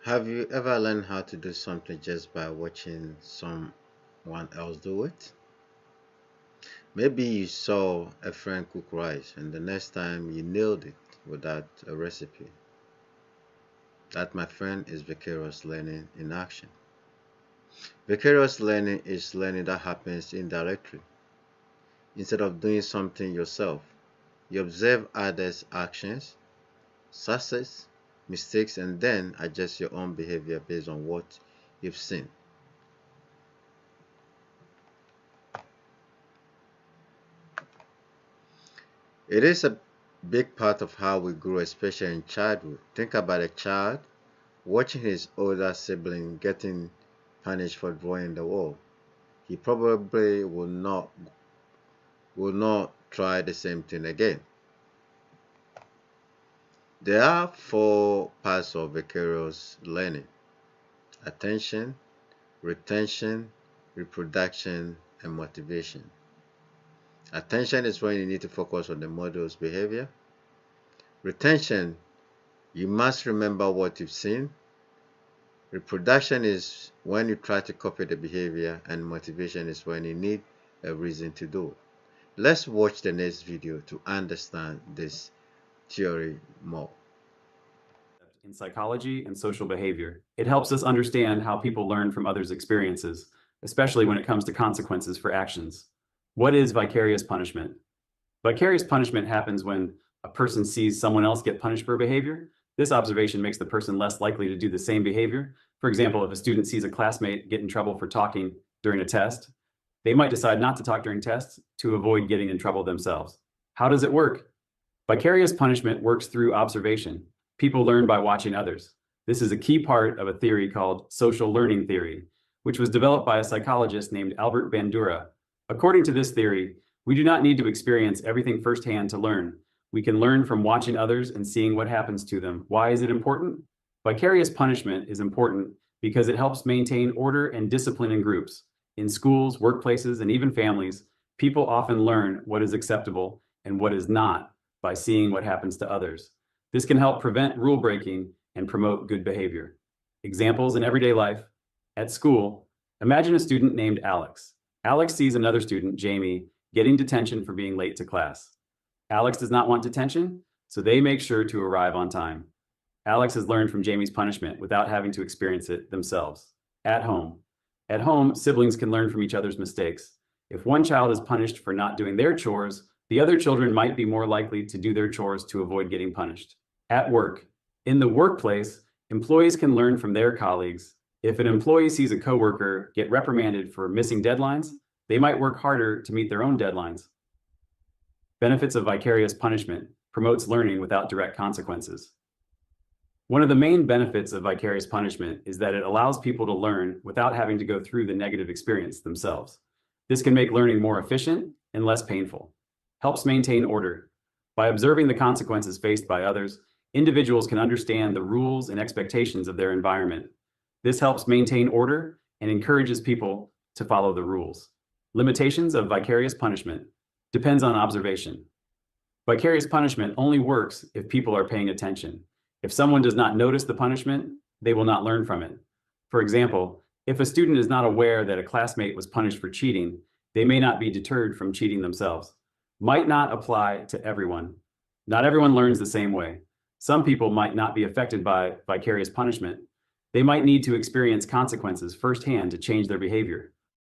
Have you ever learned how to do something just by watching someone else do it? Maybe you saw a friend cook rice and the next time you nailed it without a recipe. That, my friend, is vicarious learning in action. Vicarious learning is learning that happens indirectly. Instead of doing something yourself, you observe others' actions, success, mistakes, and then adjust your own behavior based on what you've seen. It is a big part of how we grow, especially in childhood. Think about a child watching his older sibling getting punished for drawing the wall. He probably will not try the same thing again. There are four parts of vicarious learning: attention, retention, reproduction, and motivation. Attention is when you need to focus on the model's behavior. Retention, you must remember what you've seen. Reproduction is when you try to copy the behavior, and motivation is when you need a reason to do it. Let's watch the next video to understand this theory more. In psychology and social behavior. It helps us understand how people learn from others' experiences, especially when it comes to consequences for actions. What is vicarious punishment? Vicarious punishment happens when a person sees someone else get punished for a behavior. This observation makes the person less likely to do the same behavior. For example, if a student sees a classmate get in trouble for talking during a test, they might decide not to talk during tests to avoid getting in trouble themselves. How does it work? Vicarious punishment works through observation. People learn by watching others. This is a key part of a theory called social learning theory, which was developed by a psychologist named Albert Bandura. According to this theory, we do not need to experience everything firsthand to learn. We can learn from watching others and seeing what happens to them. Why is it important? Vicarious punishment is important because it helps maintain order and discipline in groups. In schools, workplaces, and even families, people often learn what is acceptable and what is not by seeing what happens to others. This can help prevent rule breaking and promote good behavior. Examples in everyday life. At school, imagine a student named Alex. Alex sees another student, Jamie, getting detention for being late to class. Alex does not want detention, so they make sure to arrive on time. Alex has learned from Jamie's punishment without having to experience it themselves. At home. At home, siblings can learn from each other's mistakes. If one child is punished for not doing their chores, the other children might be more likely to do their chores to avoid getting punished. At work. In the workplace, employees can learn from their colleagues. If an employee sees a coworker get reprimanded for missing deadlines, they might work harder to meet their own deadlines. Benefits of vicarious punishment promotes learning without direct consequences. One of the main benefits of vicarious punishment is that it allows people to learn without having to go through the negative experience themselves. This can make learning more efficient and less painful. Helps maintain order. By observing the consequences faced by others, individuals can understand the rules and expectations of their environment. This helps maintain order and encourages people to follow the rules. Limitations of vicarious punishment depends on observation. Vicarious punishment only works if people are paying attention. If someone does not notice the punishment, they will not learn from it. For example, if a student is not aware that a classmate was punished for cheating, they may not be deterred from cheating themselves. Might not apply to everyone. Not everyone learns the same way. Some people might not be affected by vicarious punishment. They might need to experience consequences firsthand to change their behavior.